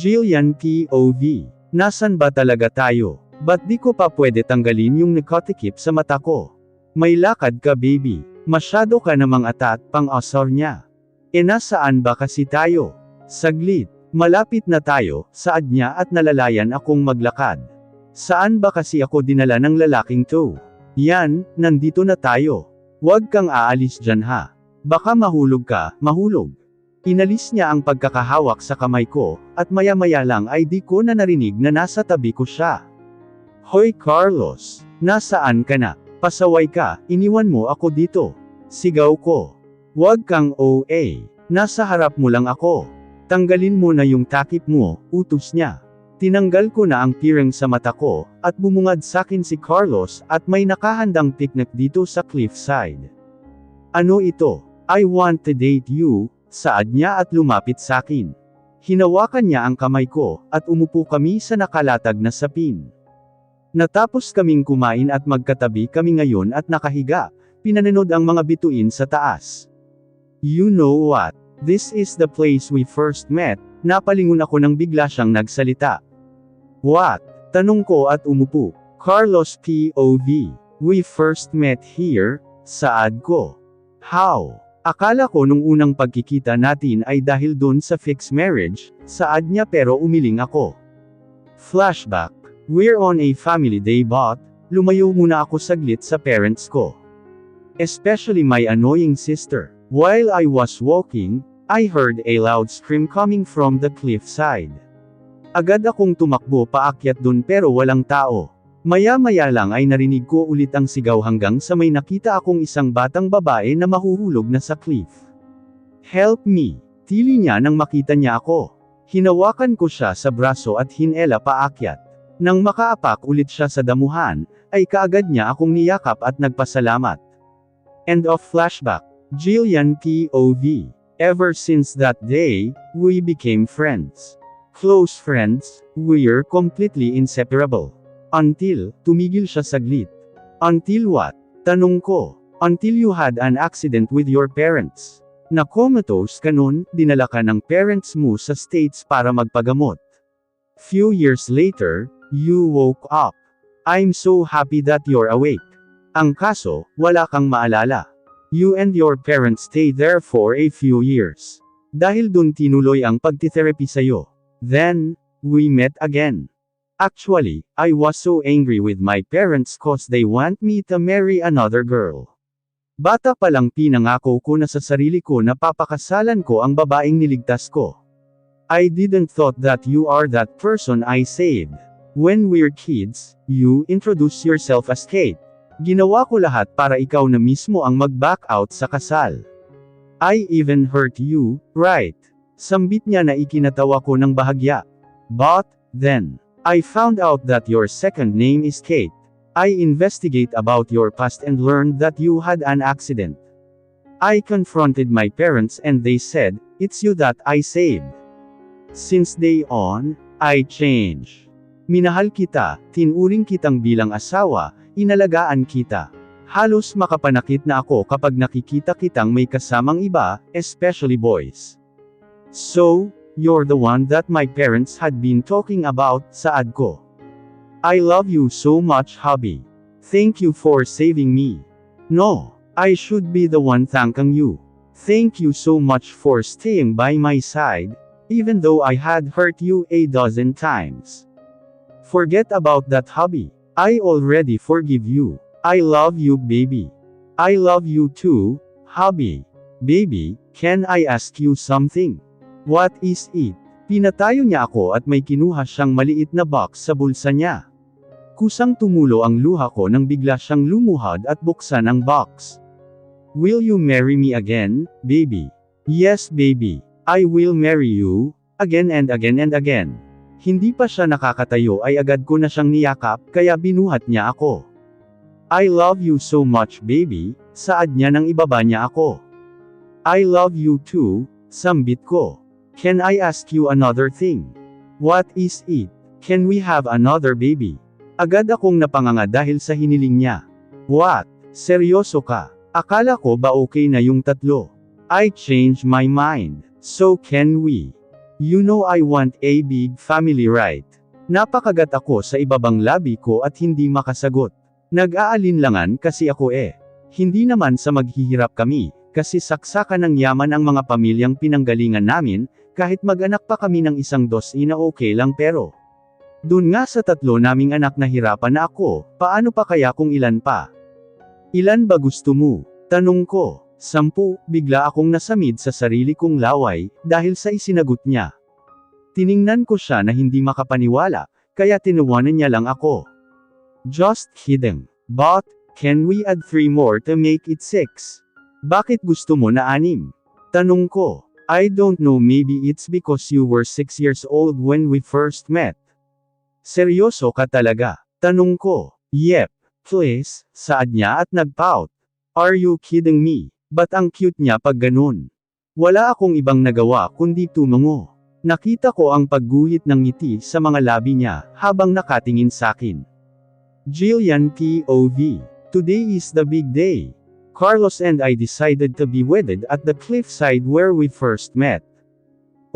Jillian POV. Nasaan ba talaga tayo? Ba't di ko pa pwede tanggalin yung nakatikip sa mata ko? May lakad ka baby. Masyado ka namang atat, pang-asar niya. E nasaan ba kasi tayo? Saglit. Malapit na tayo, saad niya at nalalayan akong maglakad. Saan ba kasi ako dinala ng lalaking to? Yan, nandito na tayo. Huwag kang aalis dyan ha. Baka mahulog ka, mahulog. Inalis niya ang pagkakahawak sa kamay ko, at maya-maya lang ay di ko na narinig na nasa tabi ko siya. Hoy Carlos, nasaan ka na? Pasaway ka, iniwan mo ako dito. Sigaw ko. Huwag kang OA, nasa harap mo lang ako. Tanggalin mo na yung takip mo, utos niya. Tinanggal ko na ang piring sa mata ko, at bumungad sakin si Carlos at may nakahandang picnic dito sa cliffside. Ano ito? I want to date you, saad niya at lumapit sakin. Hinawakan niya ang kamay ko, at umupo kami sa nakalatag na sapin. Natapos kaming kumain at magkatabi kami ngayon at nakahiga, pinanood ang mga bituin sa taas. You know what? This is the place we first met, napalingon ako nang bigla siyang nagsalita. What? Tanong ko at umupo. Carlos POV. We first met here, saad ko. How? Akala ko nung unang pagkikita natin ay dahil dun sa fixed marriage, saad niya pero umiling ako. Flashback. We're on a family day but, lumayo muna ako saglit sa parents ko. Especially my annoying sister. While I was walking, I heard a loud scream coming from the cliffside. Agad akong tumakbo paakyat dun pero walang tao. Maya-maya lang ay narinig ko ulit ang sigaw hanggang sa may nakita akong isang batang babae na mahuhulog na sa cliff. Help me! Tili niya nang makita niya ako. Hinawakan ko siya sa braso at hinela paakyat. Nang makaapak ulit siya sa damuhan, ay kaagad niya akong niyakap at nagpasalamat. End of flashback. Jillian POV. Ever since that day, we became friends. Close friends, we're completely inseparable. Until, tumigil siya saglit. Until what? Tanong ko. Until you had an accident with your parents. Na comatose ka nun, dinala ka ng parents mo sa States para magpagamot. Few years later, you woke up. I'm so happy that you're awake. Ang kaso, wala kang maalala. You and your parents stayed there for a few years. Dahil dun tinuloy ang pagtitherapy sa'yo. Then, we met again. Actually, I was so angry with my parents cause they want me to marry another girl. Bata pa lang pinangako ko na sa sarili ko na papakasalan ko ang babaeng niligtas ko. I didn't thought that you are that person I saved. When we're kids, you introduce yourself as Kate. Ginawa ko lahat para ikaw na mismo ang mag-back out sa kasal. I even hurt you, right? Sambit niya na ikinatawa ko ng bahagya. But, then, I found out that your second name is Kate. I investigate about your past and learned that you had an accident. I confronted my parents and they said, it's you that I saved. Since day on, I changed. Minahal kita, tinuring kitang bilang asawa, inalagaan kita. Halos makapanakit na ako kapag nakikita kitang may kasamang iba, especially boys. So, you're the one that my parents had been talking about, saad ko. I love you so much hubby. Thank you for saving me. No, I should be the one thanking you. Thank you so much for staying by my side, even though I had hurt you a dozen times. Forget about that hubby. I already forgive you. I love you baby. I love you too, hubby. Baby, can I ask you something? What is it? Pinatayo niya ako at may kinuha siyang maliit na box sa bulsa niya. Kusang tumulo ang luha ko nang bigla siyang lumuhad at buksan ang box. Will you marry me again, baby? Yes baby, I will marry you, again and again and again. Hindi pa siya nakakatayo ay agad ko na siyang niyakap, kaya binuhat niya ako. I love you so much baby, saad niya nang ibaba niya ako. I love you too, sambit ko. Can I ask you another thing? What is it? Can we have another baby? Agad akong napanganga dahil sa hiniling niya. What? Seryoso ka? Akala ko ba okay na yung tatlo? I changed my mind. So can we? You know I want a big family, right? Napakagat ako sa ibabang labi ko at hindi makasagot. Nag-aalinlangan kasi ako eh. Hindi naman sa maghihirap kami, kasi saksakan ng yaman ang mga pamilyang pinanggalingan namin, kahit mag-anak pa kami ng isang dosina okay lang pero. Dun nga sa 3 naming anak nahirapan na ako, paano pa kaya kung ilan pa? Ilan ba gusto mo? Tanong ko. 10, bigla akong nasamid sa sarili kong laway, dahil sa isinagot niya. Tiningnan ko siya na hindi makapaniwala, kaya tinawanan niya lang ako. Just kidding. But, can we add 3 more to make it 6? Bakit gusto mo na 6? Tanong ko. I don't know, maybe it's because you were 6 years old when we first met. Seryoso ka talaga? Tanong ko. Yep, please, saad niya at nagpout. Are you kidding me? Ba't ang cute niya pag ganun? Wala akong ibang nagawa kundi tumango. Nakita ko ang pagguhit ng ngiti sa mga labi niya, habang nakatingin sakin. Jillian POV. Today is the big day. Carlos and I decided to be wedded at the cliffside where we first met.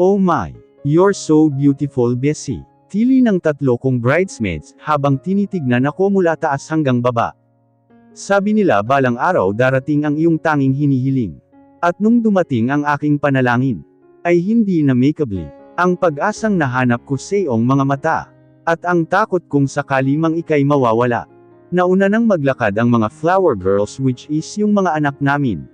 Oh my, you're so beautiful, Bessie. Tili ng 3 kong bridesmaids, habang tinitignan ako mula taas hanggang baba. Sabi nila balang araw darating ang iyong tanging hinihiling. At nung dumating ang aking panalangin, ay hindi na makeably, ang pag-asang nahanap ko sa iyong mga mata, at ang takot kung sakali mang ikay mawawala. Nauna nang maglakad ang mga flower girls, which is yung mga anak namin.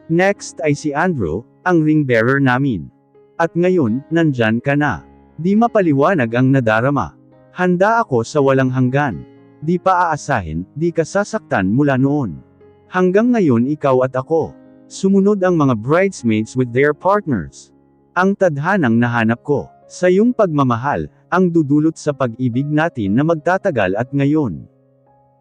Next ay si Andrew, ang ring bearer namin. At ngayon, nandyan ka na. Di mapaliwanag ang nadarama. Handa ako sa walang hanggan. Di pa aasahin, di ka sasaktan mula noon. Hanggang ngayon ikaw at ako. Sumunod ang mga bridesmaids with their partners. Ang tadhanang nahanap ko, sa iyong pagmamahal, ang dudulot sa pag-ibig natin na magtatagal at ngayon.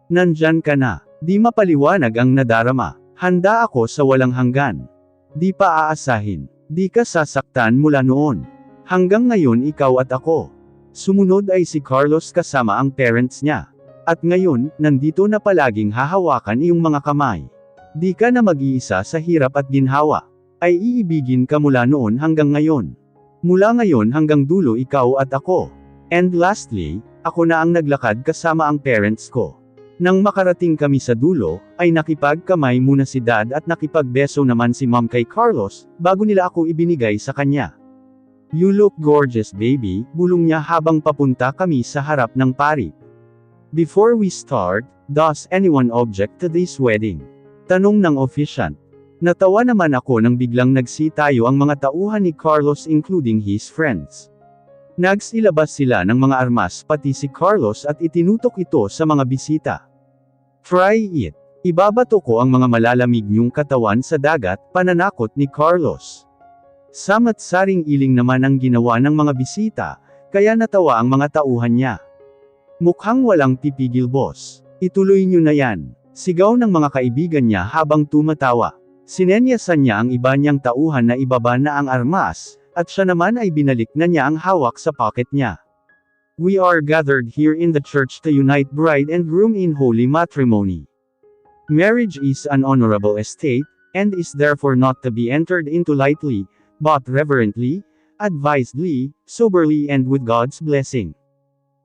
Nandyan ka na. Di mapaliwanag ang nadarama. Handa ako sa walang hanggan. Di pa aasahin, di ka sasaktan mula noon. Hanggang ngayon ikaw at ako. Sumunod ay si Carlos kasama ang parents niya. At ngayon, nandito na palaging hahawakan iyong mga kamay. Di ka na mag-iisa sa hirap at ginhawa. Ay iibigin ka mula noon hanggang ngayon. Mula ngayon hanggang dulo ikaw at ako. And lastly, ako na ang naglakad kasama ang parents ko. Nang makarating kami sa dulo, ay nakipagkamay muna si Dad at nakipagbeso naman si Mom kay Carlos, bago nila ako ibinigay sa kanya. You look gorgeous, baby, bulong niya habang papunta kami sa harap ng pari. Before we start, does anyone object to this wedding? Tanong ng officiant. Natawa naman ako nang biglang nagsitayo ang mga tauhan ni Carlos including his friends. Nagsilabas sila ng mga armas pati si Carlos at itinutok ito sa mga bisita. Try it. Ibabato ko ang mga malalamig niyong katawan sa dagat, pananakot ni Carlos. Samat-saring iling naman ang ginawa ng mga bisita, kaya natawa ang mga tauhan niya. Mukhang walang pipigil, boss. Ituloy niyo na yan. Sigaw ng mga kaibigan niya habang tumatawa. Sinenyasan niya ang iba niyang tauhan na ibaba na ang armas, at siya naman ay binalik na niya ang hawak sa pocket niya. We are gathered here in the church to unite bride and groom in holy matrimony. Marriage is an honorable estate, and is therefore not to be entered into lightly, but reverently, advisedly, soberly and with God's blessing.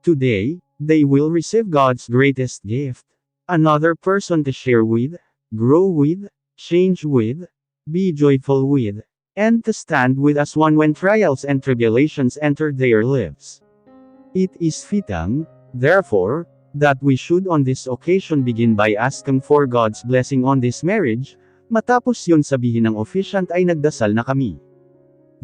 Today, they will receive God's greatest gift. Another person to share with, grow with, change with, be joyful with, and to stand with as one when trials and tribulations enter their lives. It is fitting, therefore, that we should on this occasion begin by asking for God's blessing on this marriage. Matapos yun sabihin ng officiant ay nagdasal na kami.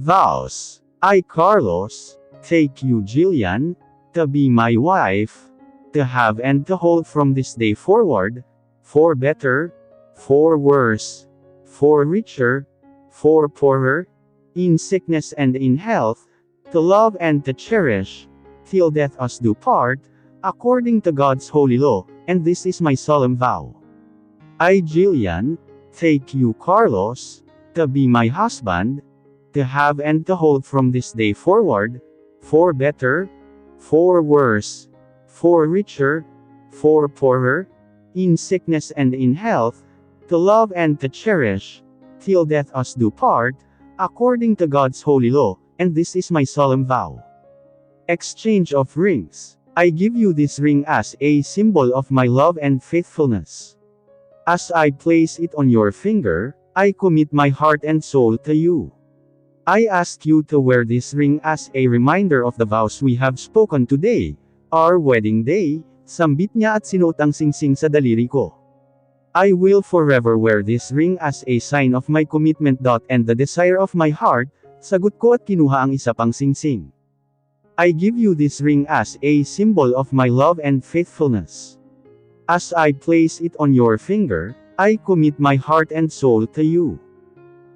Vows. I, Carlos, take you, Jillian, to be my wife, to have and to hold from this day forward, for better, for worse, for richer, for poorer, in sickness and in health, to love and to cherish, till death us do part, according to God's holy law, and this is my solemn vow. I, Jillian, take you, Carlos, to be my husband, to have and to hold from this day forward, for better, for worse, for richer, for poorer, in sickness and in health, to love and to cherish, till death us do part, according to God's holy law, and this is my solemn vow. Exchange of rings. I give you this ring as a symbol of my love and faithfulness. As I place it on your finger, I commit my heart and soul to you. I ask you to wear this ring as a reminder of the vows we have spoken today, our wedding day. Sambit niya at sinuot ang singsing sa daliri ko. I will forever wear this ring as a sign of my commitment. And the desire of my heart, sagot ko at kinuha ang isa pang singsing. I give you this ring as a symbol of my love and faithfulness. As I place it on your finger, I commit my heart and soul to you.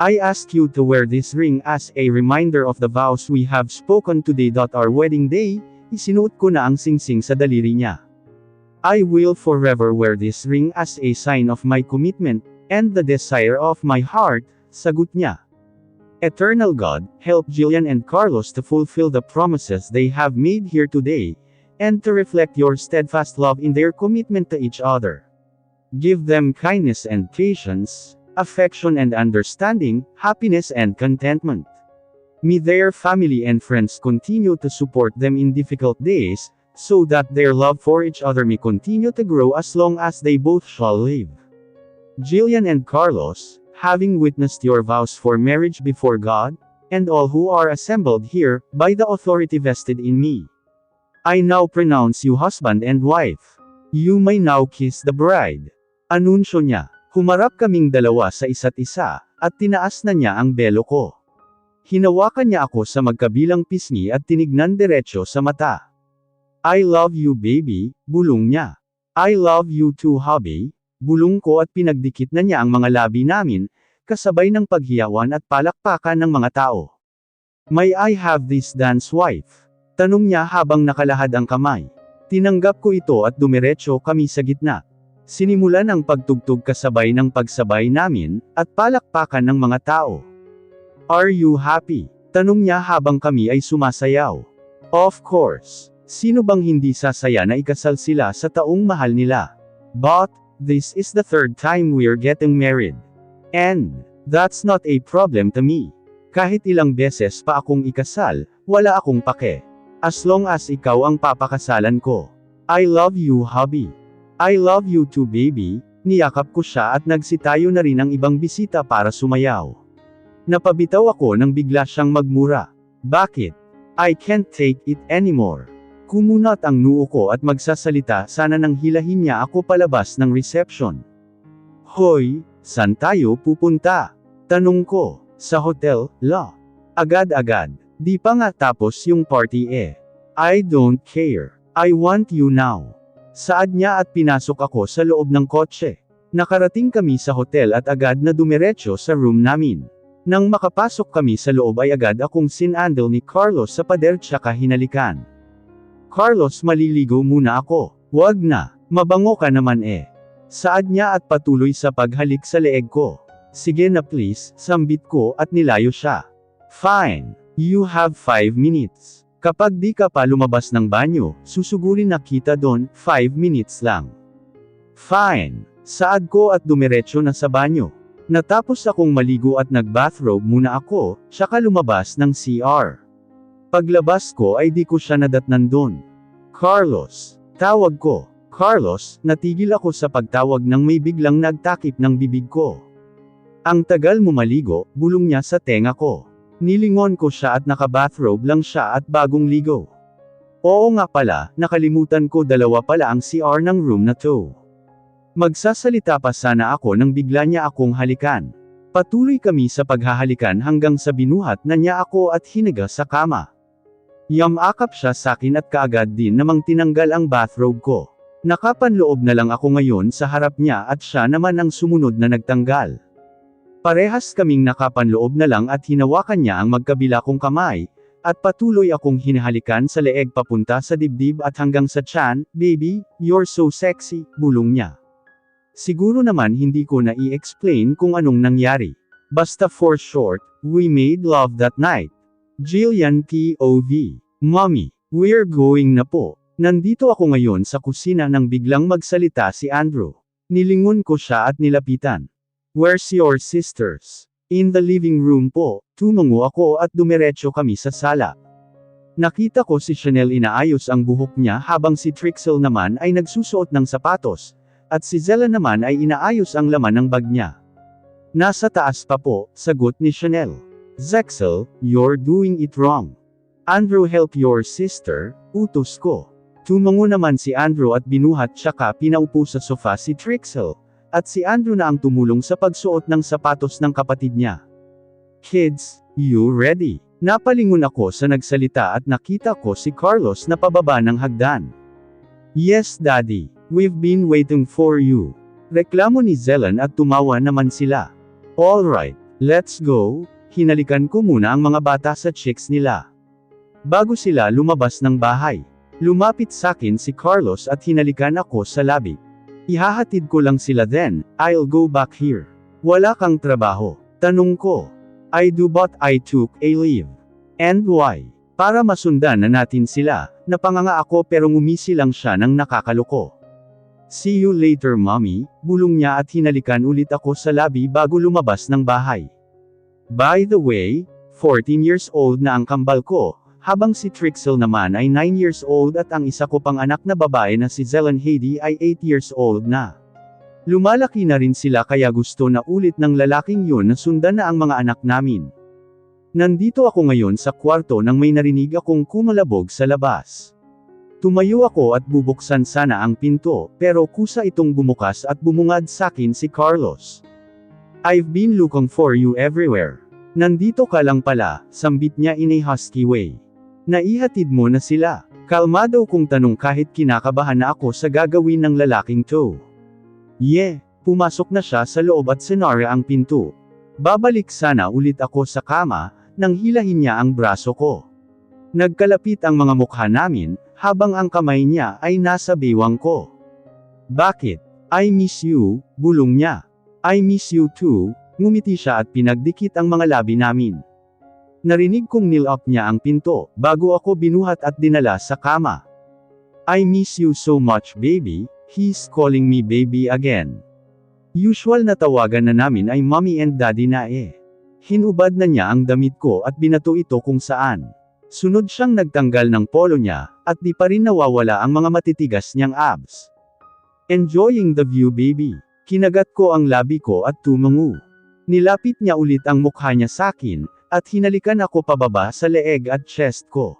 I ask you to wear this ring as a reminder of the vows we have spoken today. Our wedding day, isinuot ko na ang singsing sa daliri niya. I will forever wear this ring as a sign of my commitment, and the desire of my heart, sagot niya. Eternal God, help Jillian and Carlos to fulfill the promises they have made here today, and to reflect your steadfast love in their commitment to each other. Give them kindness and patience, affection and understanding, happiness and contentment. May their family and friends continue to support them in difficult days, so that their love for each other may continue to grow as long as they both shall live. Jillian and Carlos, having witnessed your vows for marriage before God, and all who are assembled here, by the authority vested in me, I now pronounce you husband and wife. You may now kiss the bride. Anunsyo niya. Humarap kaming dalawa sa isa't isa, at tinaas na niya ang belo ko. Hinawakan niya ako sa magkabilang pisngi at tinignan diretso sa mata. I love you baby, bulong niya. I love you too hubby, bulong ko at pinagdikit na niya ang mga labi namin, kasabay ng paghiyawan at palakpakan ng mga tao. May I have this dance wife? Tanong niya habang nakalahad ang kamay. Tinanggap ko ito at dumiretso kami sa gitna. Sinimulan ang pagtugtog kasabay ng pagsabay namin, at palakpakan ng mga tao. Are you happy? Tanong niya habang kami ay sumasayaw. Of course. Sino bang hindi sasaya na ikasal sila sa taong mahal nila? But, this is the third time we're getting married. And, that's not a problem to me. Kahit ilang beses pa akong ikasal, wala akong pake. As long as ikaw ang papakasalan ko. I love you hubby. I love you too baby, niyakap ko siya at nagsitayo na rin ang ibang bisita para sumayaw. Napabitaw ako nang bigla siyang magmura. Bakit? I can't take it anymore. Kumunat ang noo ko at magsasalita sana nang hilahin niya ako palabas ng reception. Hoy, saan tayo pupunta? Tanong ko, sa hotel, la. Agad-agad, di pa nga tapos yung party eh. I don't care. I want you now. Saad niya at pinasok ako sa loob ng kotse. Nakarating kami sa hotel at agad na dumiretso sa room namin. Nang makapasok kami sa loob ay agad akong sinandal ni Carlos sa pader tsaka hinalikan. Carlos, maliligo muna ako. Wag na, mabango ka naman eh. Saad niya at patuloy sa paghalik sa leeg ko. Sige na please, sambit ko at nilayo siya. Fine, you have 5 minutes. Kapag di ka pa lumabas ng banyo, susugurin na kita doon, 5 minutes lang. Fine, saad ko at dumiretso na sa banyo. Natapos akong maligo at nag-bathrobe muna ako, tsaka lumabas ng CR. Paglabas ko ay di ko siya nadatnan doon. Carlos, tawag ko. Carlos, natigil ako sa pagtawag nang may biglang nagtakip ng bibig ko. Ang tagal mo maligo, bulong niya sa tenga ko. Nilingon ko siya at naka-bathrobe lang siya at bagong ligo. Oo nga pala, nakalimutan ko dalawa pala ang CR ng room na to. Magsasalita pa sana ako nang bigla niya akong halikan. Patuloy kami sa paghahalikan hanggang sa binuhat na niya ako at hiniga sa kama. Yamakap siya sakin at kaagad din namang tinanggal ang bathrobe ko. Nakapanloob na lang ako ngayon sa harap niya at siya naman ang sumunod na nagtanggal. Parehas kaming nakapanloob na lang at hinawakan niya ang magkabila kong kamay, at patuloy akong hinahalikan sa leeg papunta sa dibdib at hanggang sa tiyan. Baby, you're so sexy, bulong niya. Siguro naman hindi ko na i-explain kung anong nangyari. Basta for short, we made love that night. Jillian POV. Mommy, we're going na po. Nandito ako ngayon sa kusina nang biglang magsalita si Andrew. Nilingon ko siya at nilapitan. Where's your sisters? In the living room po, Tumungo ako at dumiretso kami sa sala. Nakita ko si Chanel inaayos ang buhok niya habang si Trixel naman ay nagsusuot ng sapatos, at si Zella naman ay inaayos ang laman ng bag niya. Nasa taas pa po, sagot ni Chanel. Zexel, you're doing it wrong. Andrew, help your sister, utos ko. Tumango naman si Andrew at binuhat tsaka pinaupo sa sofa si Trixel, at si Andrew na ang tumulong sa pagsuot ng sapatos ng kapatid niya. Kids, you ready? Napalingon ako sa nagsalita at nakita ko si Carlos na pababa ng hagdan. Yes, Daddy. We've been waiting for you. Reklamo ni Zelen at tumawa naman sila. Alright, let's go. Hinalikan ko muna ang mga bata sa chicks nila. Bago sila lumabas ng bahay, lumapit sakin si Carlos at hinalikan ako sa labi. Ihahatid ko lang sila then, I'll go back here. Wala kang trabaho? Tanong ko. I do but I took a leave. And why? Para masundan na natin sila, napanganga ako pero ngumisi lang siya ng nakakaloko. See you later mommy, bulong niya at hinalikan ulit ako sa labi bago lumabas ng bahay. By the way, 14 years old na ang kambal ko, habang si Trixel naman ay 9 years old at ang isa ko pang anak na babae na si Zelen Heidi ay 8 years old na. Lumalaki na rin sila kaya gusto na ulit ng lalaking yun na sundan na ang mga anak namin. Nandito ako ngayon sa kwarto nang may narinig akong kumalabog sa labas. Tumayo ako at bubuksan sana ang pinto, pero kusa itong bumukas at bumungad sakin si Carlos. I've been looking for you everywhere. Nandito ka lang pala, sambit niya in a husky way. Naihatid mo na sila. Kalmado kong tanong kahit kinakabahan na ako sa gagawin ng lalaking to. Pumasok na siya sa loob at sinara ang pinto. Babalik sana ulit ako sa kama, nang hilahin niya ang braso ko. Nagkalapit ang mga mukha namin, habang ang kamay niya ay nasa bewang ko. Bakit? I miss you, bulong niya. I miss you too, ngumiti siya at pinagdikit ang mga labi namin. Narinig kong nilap niya ang pinto, bago ako binuhat at dinala sa kama. I miss you so much baby, he's calling me baby again. Usual na tawagan na namin ay mommy and daddy na Hinubad na niya ang damit ko at binato ito kung saan. Sunod siyang nagtanggal ng polo niya, at di pa rin nawawala ang mga matitigas niyang abs. Enjoying the view baby. Kinagat ko ang labi ko at tumango. Nilapit niya ulit ang mukha niya sakin, at hinalikan ako pababa sa leeg at chest ko.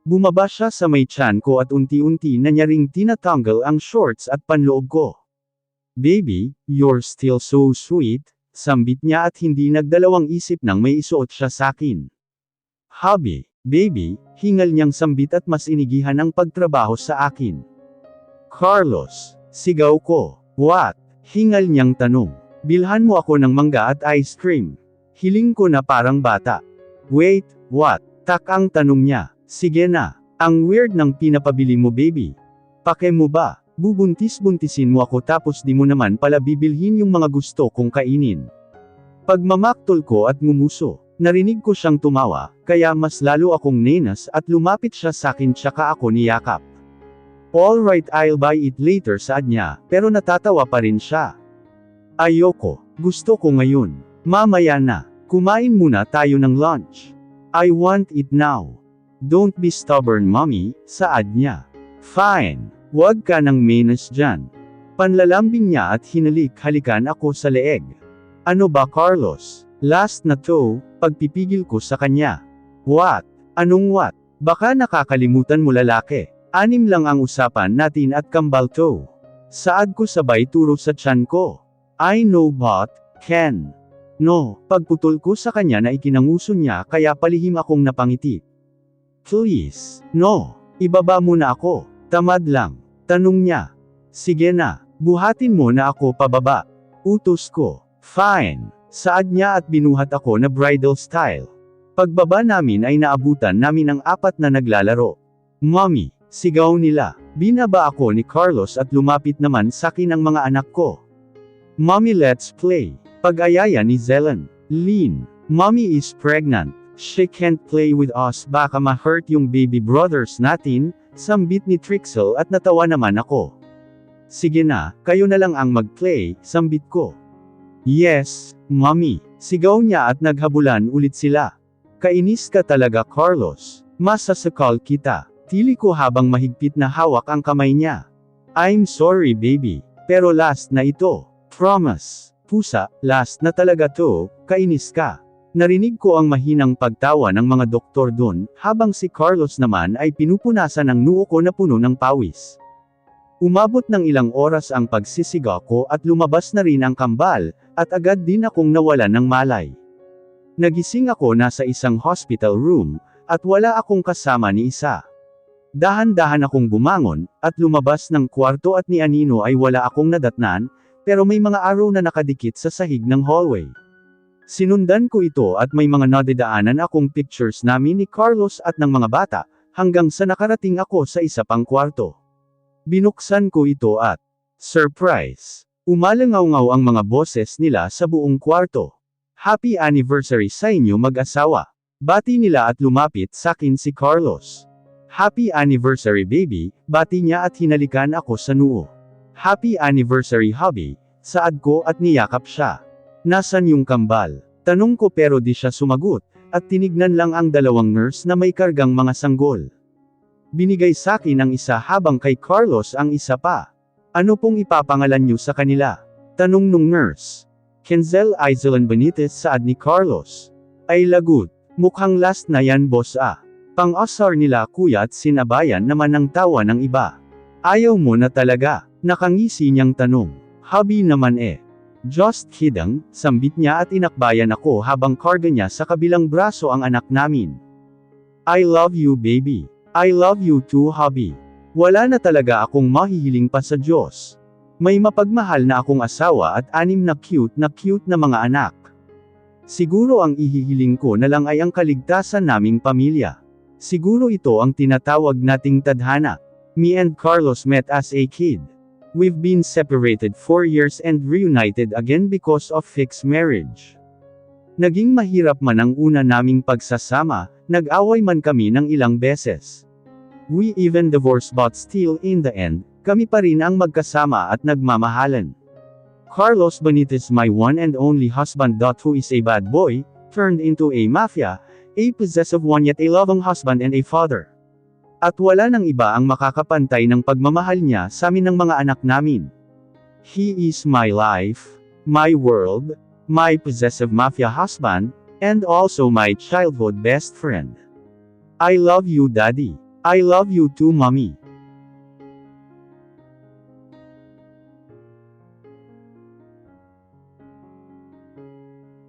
Bumaba siya sa may tiyan ko at unti-unti na niya ring tinatanggal ang shorts at panloob ko. Baby, you're still so sweet, sambit niya at hindi nagdalawang isip nang may isuot siya sakin. Hubby, baby, hingal niyang sambit at mas inigihan ang pagtrabaho sa akin. Carlos, sigaw ko. What? Hingal niyang tanong. Bilhan mo ako ng mangga at ice cream. Hiling ko na parang bata. Wait, what? Tak ang tanong niya. Sige na. Ang weird ng pinapabili mo baby. Pake mo ba? Bubuntis-buntisin mo ako tapos di mo naman pala bibilhin yung mga gusto kong kainin. Pagmamaktol ko at ngumuso. Narinig ko siyang tumawa, kaya mas lalo akong nenas at lumapit siya sakin tsaka ako niyakap. Alright, I'll buy it later saad niya, pero natatawa pa rin siya. Ayoko, gusto ko ngayon. Mamaya na, kumain muna tayo ng lunch. I want it now. Don't be stubborn mommy, saad niya. Fine, wag ka ng menas dyan. Panlalambing niya at halikan ako sa leeg. Ano ba Carlos? Last na to, pagpipigil ko sa kanya. What? Anong what? Baka nakakalimutan mo lalaki. 6 lang ang usapan natin at kambal to. Saad ko sabay turo sa tiyan ko. I know but, Ken. No, pagputol ko sa kanya na ikinanguso niya kaya palihim akong napangiti. Please, no, ibaba mo na ako, tamad lang, tanong niya. Sige na, buhatin mo na ako pababa. Utos ko. Fine, saad niya at binuhat ako na bridal style. Pagbaba namin ay naabutan namin ang 4 na naglalaro. Mommy, sigaw nila. Binaba ako ni Carlos at lumapit naman sakin ang mga anak ko. Mommy, let's play. Pag-ayaya ni Zelen. Lynn, mommy is pregnant. She can't play with us baka ma-hurt yung baby brothers natin, sambit ni Trixel at natawa naman ako. Sige na, kayo na lang ang mag-play, sambit ko. Yes, mommy. Sigaw niya at naghabulan ulit sila. Kainis ka talaga Carlos. Masasakal kita. Tili ko habang mahigpit na hawak ang kamay niya. I'm sorry baby. Pero last na ito. Promise. Pusa, last na talaga to, kainis ka. Narinig ko ang mahinang pagtawa ng mga doktor dun, habang si Carlos naman ay pinupunasan ang noo ko na puno ng pawis. Umabot ng ilang oras ang pagsisigaw ko at lumabas na rin ang kambal, at agad din akong nawalan ng malay. Nagising ako nasa isang hospital room, at wala akong kasama ni isa. Dahan-dahan akong bumangon, at lumabas ng kwarto at ni Anino ay wala akong nadatnan, pero may mga araw na nakadikit sa sahig ng hallway. Sinundan ko ito at may mga nadidaanan akong pictures namin ni Carlos at ng mga bata, hanggang sa nakarating ako sa isa pang kwarto. Binuksan ko ito at, surprise! Umalangaw-ngaw ang mga boses nila sa buong kwarto. Happy anniversary sa inyo mag-asawa. Bati nila at lumapit sa akin si Carlos. Happy anniversary baby, bati niya at hinalikan ako sa noo. Happy anniversary hubby, saad ko at niyakap siya. Nasaan yung kambal? Tanong ko pero di siya sumagot, at tinignan lang ang dalawang nurse na may kargang mga sanggol. Binigay sa akin ang isa habang kay Carlos ang isa pa. Ano pong ipapangalan niyo sa kanila? Tanong nung nurse. Kenzel Aizelan Benitez saad ni Carlos. Ay lagot, mukhang last na yan boss ah. Pang-asar nila kuya at sinabayan naman ng tawa ng iba. Ayaw mo na talaga, nakangisi niyang tanong. Hubby naman eh. Just kidding, sambit niya at inakbayan ako habang karga niya sa kabilang braso ang anak namin. I love you baby. I love you too hubby. Wala na talaga akong mahihiling pa sa Diyos. May mapagmahal na akong asawa at 6 na cute na mga anak. Siguro ang ihihiling ko na lang ay ang kaligtasan naming pamilya. Siguro ito ang tinatawag nating tadhana. Me and Carlos met as a kid. We've been separated 4 years and reunited again because of fixed marriage. Naging mahirap man ang una naming pagsasama, nag-away man kami ng ilang beses. We even divorced but still in the end, kami pa rin ang magkasama at nagmamahalan. Carlos Benitez, my one and only husband, who is a bad boy, turned into a mafia, a possessive one yet a loving husband and a father. At wala nang iba ang makakapantay ng pagmamahal niya sa amin ng mga anak namin. He is my life, my world, my possessive mafia husband, and also my childhood best friend. I love you daddy. I love you too mommy.